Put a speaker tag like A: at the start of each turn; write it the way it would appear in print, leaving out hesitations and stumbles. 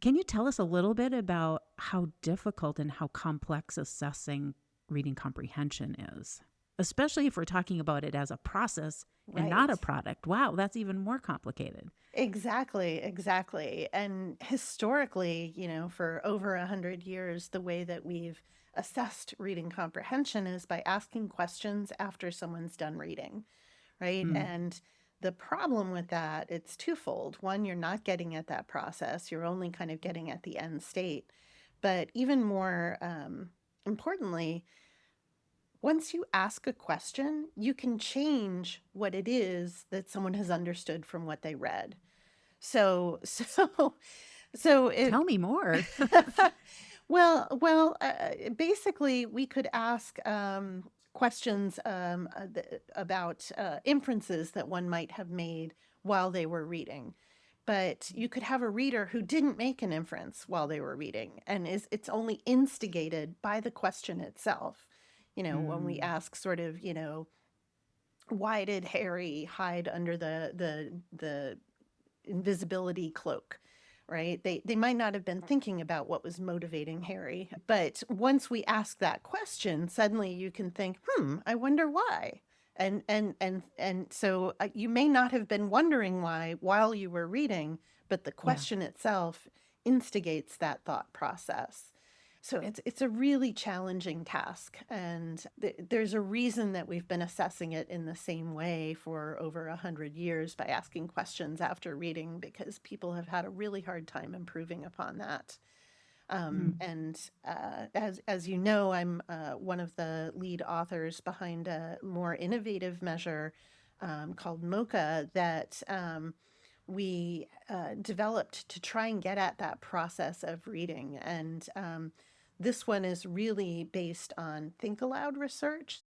A: Can you tell us a little bit about how difficult and how complex assessing reading comprehension is? Especially if we're talking about it as a process and not
B: Right.
A: a product. Wow, that's even more complicated.
B: Exactly, exactly. And historically, for over 100 years, the way that we've assessed reading comprehension is by asking questions after someone's done reading, right?
A: Mm,
B: And the problem with that, it's twofold. One, you're not getting at that process, you're only kind of getting at the end state. But even more importantly, once you ask a question, you can change what it is that someone has understood from what they read. So, so
A: tell
B: it,
A: me more.
B: basically, we could ask questions about inferences that one might have made while they were reading. But you could have a reader who didn't make an inference while they were reading, and it's only instigated by the question itself. When we
A: Mm,
B: ask sort of, why did Harry hide under the invisibility cloak, right? They might not have been thinking about what was motivating Harry, but once we ask that question, suddenly you can think, I wonder why. And so you may not have been wondering why while you were reading, but the
A: yeah.
B: question itself instigates that thought process. So it's a really challenging task, and there's a reason that we've been assessing it in the same way for over 100 years by asking questions after reading, because people have had a really hard time improving upon that.
A: Mm,
B: And as you know, I'm one of the lead authors behind a more innovative measure called MoCA that we developed to try and get at that process of reading. And this one is really based on think aloud research.